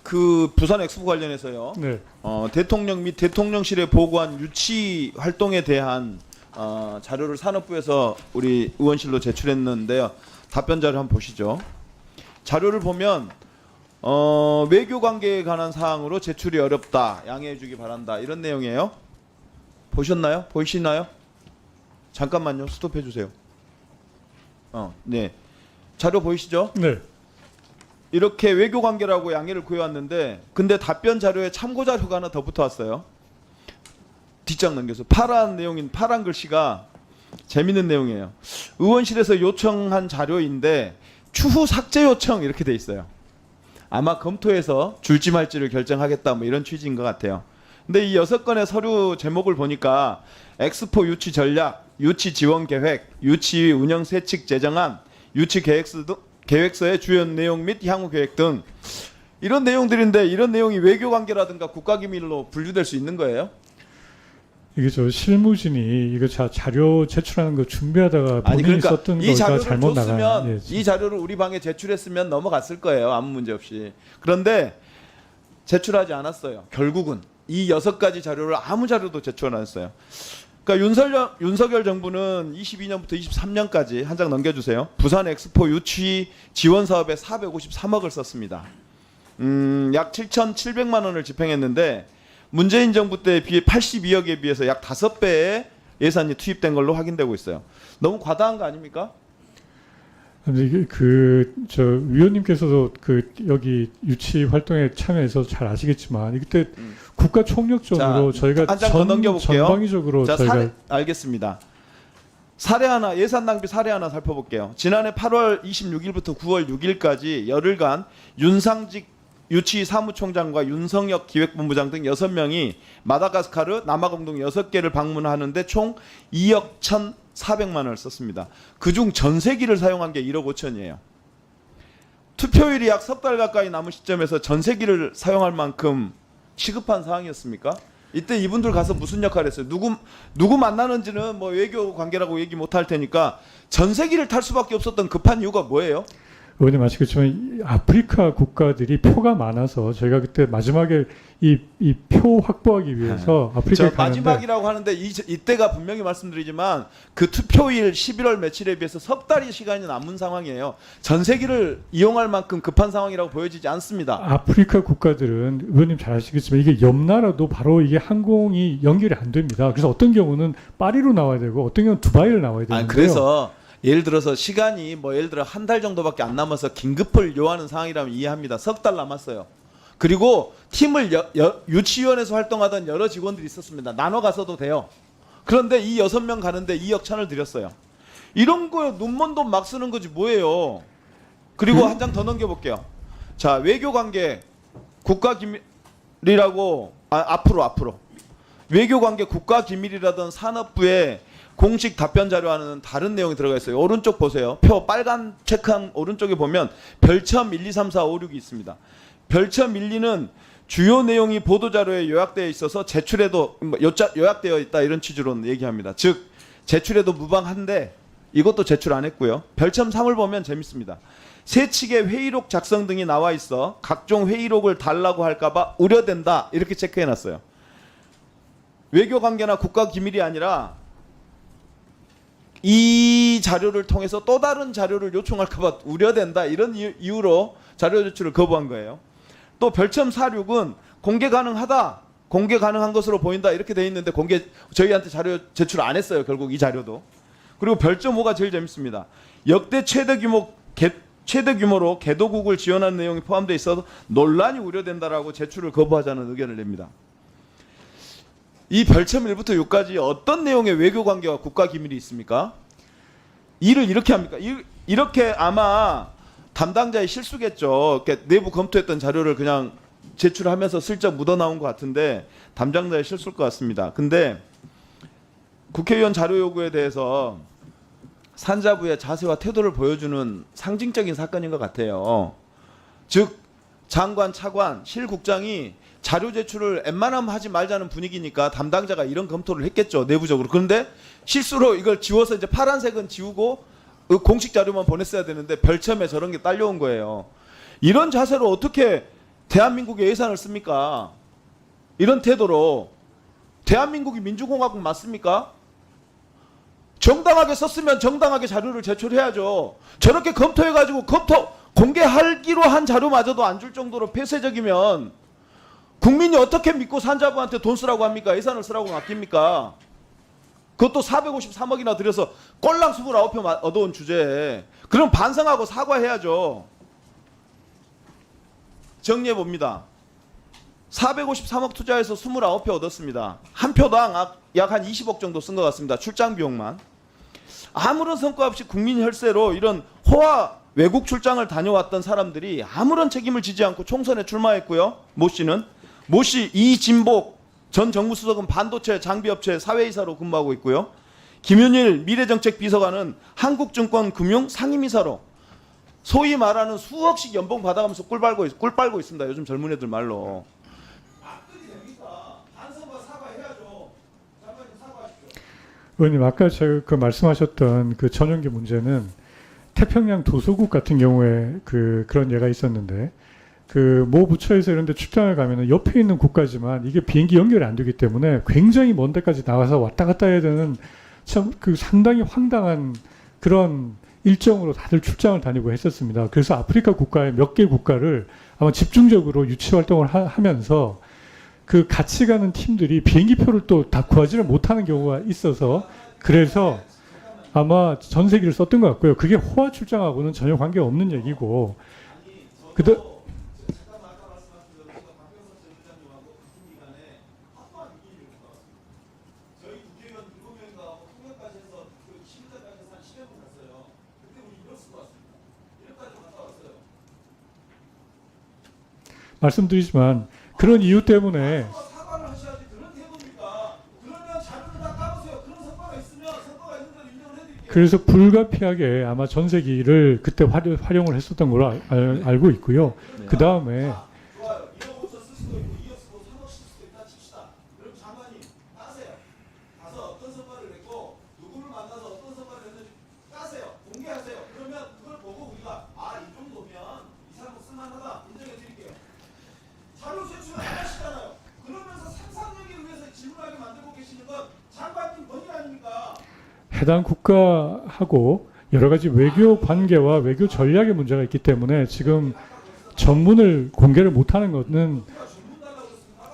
그 부산 엑스포 관련해서요. 네. 대통령 및 대통령실에 보고한 유치 활동에 대한 자료를 산업부에서 우리 의원실로 제출했는데요. 답변 자료 한번 보시죠. 자료를 보면 외교 관계에 관한 사항으로 제출이 어렵다. 양해해 주기 바란다. 이런 내용이에요. 보셨나요? 보이시나요? 잠깐만요. 스톱해 주세요. 네. 자료 보이시죠? 네. 이렇게 외교 관계라고 양해를 구해왔는데 근데 답변 자료에 참고 자료가 하나 더 붙어왔어요. 뒷장 넘겨서 파란 내용인 파란 글씨가 재밌는 내용이에요. 의원실에서 요청한 자료인데 추후 삭제 요청 이렇게 돼 있어요. 아마 검토해서 줄지 말지를 결정하겠다 뭐 이런 취지인 것 같아요. 근데 이 6건의 서류 제목을 보니까 엑스포 유치 전략, 유치 지원 계획, 유치 운영 세칙 제정안, 유치 계획서의 주요 내용 및 향후 계획 등 이런 내용들인데 이런 내용이 외교 관계라든가 국가기밀로 분류될 수 있는 거예요? 이게 저 실무진이 이거 자료 제출하는 거 준비하다가 아니 본인이 그러니까 썼던 이 거가 자료를 잘못 줬으면 나간. 예, 이 자료를 우리 방에 제출했으면 넘어갔을 거예요. 아무 문제 없이. 그런데 제출하지 않았어요. 결국은 이 6가지 자료를 아무 자료도 제출 안 했어요. 그러니까 윤석열 정부는 22년부터 23년까지 한 장 넘겨주세요. 부산 엑스포 유치 지원 사업에 453억을 썼습니다. 약 7,700만 원을 집행했는데 문재인 정부 때에 비해 82억에 비해서 약 5배의 예산이 투입된 걸로 확인되고 있어요. 너무 과다한 거 아닙니까? 근데 이게 저 위원님께서도 여기 유치 활동에 참여해서 잘 아시겠지만 이때 국가 총력적으로 저희가 한 장 더 넘겨볼게요. 전방위적으로 자, 저희가 알겠습니다. 사례 하나 예산 낭비 사례 하나 살펴볼게요. 지난해 8월 26일부터 9월 6일까지 열흘간 윤상직 유치 사무총장과 윤성혁 기획본부장 등 6명이 마다가스카르, 남아공 등 6개를 방문하는데 총 2억 1,400만 원을 썼습니다. 그중 전세기를 사용한 게 1억 5천이에요. 투표일이 약 석 달 가까이 남은 시점에서 전세기를 사용할 만큼 시급한 상황이었습니까? 이때 이분들 가서 무슨 역할을 했어요? 누구 만나는지는 뭐 외교 관계라고 얘기 못 할 테니까 전세기를 탈 수밖에 없었던 급한 이유가 뭐예요? 의원님 아시겠지만 아프리카 국가들이 표가 많아서 저희가 그때 마지막에 이 표 확보하기 위해서 아프리카에 가는데 마지막이라고 하는데 이때가 분명히 말씀드리지만 그 투표일 11월 며칠에 비해서 석 달이 시간이 남은 상황이에요. 전세기를 이용할 만큼 급한 상황이라고 보여지지 않습니다. 아프리카 국가들은 의원님 잘 아시겠지만 이게 옆 나라도 바로 이게 항공이 연결이 안 됩니다. 그래서 어떤 경우는 파리로 나와야 되고 어떤 경우는 두바이로 나와야 되는데요. 그래서 예를 들어서 시간이 예를 들어 한 달 정도밖에 안 남아서 긴급을 요하는 상황이라면 이해합니다. 석 달 남았어요. 그리고 팀을 유치위원회에서 활동하던 여러 직원들이 있었습니다. 나눠 가서도 돼요. 그런데 이 6명 가는데 2억 천을 들였어요. 이런 거에 눈먼 돈 막 쓰는 거지 뭐예요. 그리고 한 장 더 넘겨볼게요. 자, 외교관계 국가기밀이라고 앞으로 외교관계 국가기밀이라던 산업부에 공식 답변 자료와는 다른 내용이 들어가 있어요. 오른쪽 보세요. 표 빨간 체크한 오른쪽에 보면 별첨 1, 2, 3, 4, 5, 6이 있습니다. 별첨 1, 2는 주요 내용이 보도자료에 요약되어 있어서 제출에도 요약되어 있다 이런 취지로 얘기합니다. 즉 제출에도 무방한데 이것도 제출 안 했고요. 별첨 3을 보면 재밌습니다. 세 측의 회의록 작성 등이 나와 있어 각종 회의록을 달라고 할까봐 우려된다 이렇게 체크해놨어요. 외교관계나 국가기밀이 아니라 이 자료를 통해서 또 다른 자료를 요청할까봐 우려된다 이런 이유로 자료 제출을 거부한 거예요. 또 별첨 46은 공개 가능하다, 공개 가능한 것으로 보인다 이렇게 돼 있는데 저희한테 자료 제출 안 했어요. 결국 이 자료도. 그리고 별첨 5가 제일 재밌습니다. 역대 최대 규모로 개도국을 지원하는 내용이 포함되어 있어도 논란이 우려된다라고 제출을 거부하자는 의견을 냅니다. 이 별첨 1부터 6까지 어떤 내용의 외교관계와 국가기밀이 있습니까? 일을 이렇게 합니까? 이렇게 아마 담당자의 실수겠죠. 내부 검토했던 자료를 그냥 제출하면서 슬쩍 묻어나온 것 같은데 담당자의 실수일 것 같습니다. 근데 국회의원 자료 요구에 대해서 산자부의 자세와 태도를 보여주는 상징적인 사건인 것 같아요. 즉 장관, 차관, 실국장이 자료 제출을 웬만하면 하지 말자는 분위기니까 담당자가 이런 검토를 했겠죠. 내부적으로. 그런데 실수로 이걸 지워서 이제 파란색은 지우고 공식 자료만 보냈어야 되는데 별첨에 저런 게 딸려온 거예요. 이런 자세로 어떻게 대한민국에 예산을 씁니까? 이런 태도로 대한민국이 민주공화국 맞습니까? 정당하게 썼으면 정당하게 자료를 제출해야죠. 저렇게 검토해가지고 공개하기로 한 자료마저도 안 줄 정도로 폐쇄적이면 국민이 어떻게 믿고 산자부한테 돈 쓰라고 합니까? 예산을 쓰라고 맡깁니까? 그것도 453억이나 들여서 꼴랑 29표 얻어온 주제에. 그럼 반성하고 사과해야죠. 정리해봅니다. 453억 투자해서 29표 얻었습니다. 한 표당 약 한 20억 정도 쓴 것 같습니다. 출장 비용만. 아무런 성과 없이 국민 혈세로 이런 호화 외국 출장을 다녀왔던 사람들이 아무런 책임을 지지 않고 총선에 출마했고요. 모 씨 이진복 전 정무수석은 반도체 장비업체 사회이사로 근무하고 있고요. 김윤일 미래정책 비서관은 한국증권금융 상임이사로 소위 말하는 수억씩 연봉 받아가면서 꿀 빨고 있습니다. 요즘 젊은 애들 말로. 막들이 됩니까? 반성과 사과해야죠. 장관님 사과하십시오. 의원님 아까 그 말씀하셨던 그 전용기 문제는 태평양 도서국 같은 경우에 그런 예가 있었는데 그 모 부처에서 이런 데 출장을 가면은 옆에 있는 국가지만 이게 비행기 연결이 안 되기 때문에 굉장히 먼 데까지 나가서 왔다 갔다 해야 되는 참 그 상당히 황당한 그런 일정으로 다들 출장을 다니고 했었습니다. 그래서 아프리카 국가의 몇 개 국가를 아마 집중적으로 유치 활동을 하면서 그 같이 가는 팀들이 비행기표를 또 다 구하지를 못하는 경우가 있어서 그래서 아마 전세기를 썼던 것 같고요. 그게 호화 출장하고는 전혀 관계가 없는 얘기고 말씀드리지만 그런 이유 때문에 사과를 하셔야지 그런 태도입니까? 그러면 자료를 다 까보세요. 그런 성과가 있으면 성과가 있는 대로 인정을 해드릴게요. 그래서 불가피하게 아마 전세기를 그때 활용을 했었던 걸로 알고 있고요. 그 다음에 좋아요. 1억 5천 쓸 수도 있고 2억 쓰고 3억 쓸 수도 있다 칩시다. 그럼 장관님 따세요. 가서 어떤 성과를 냈고 누구를 만나서 어떤 성과를 냈는지 따세요. 공개하세요. 그러면 그걸 보고 우리가 이 정도면 이 사람은 쓸만하다 인정해 드릴게요. 자료 제출을 안 하시잖아요. 그러면서 상상력에 의해서 질문하게 만들고 계시는 건 장관님 본인 아닙니까? 해당 국가하고 여러 가지 외교 관계와 외교 전략의 문제가 있기 때문에 지금 전문을 공개를 못하는 것은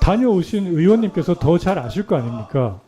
다녀오신 의원님께서 더 잘 아실 거 아닙니까?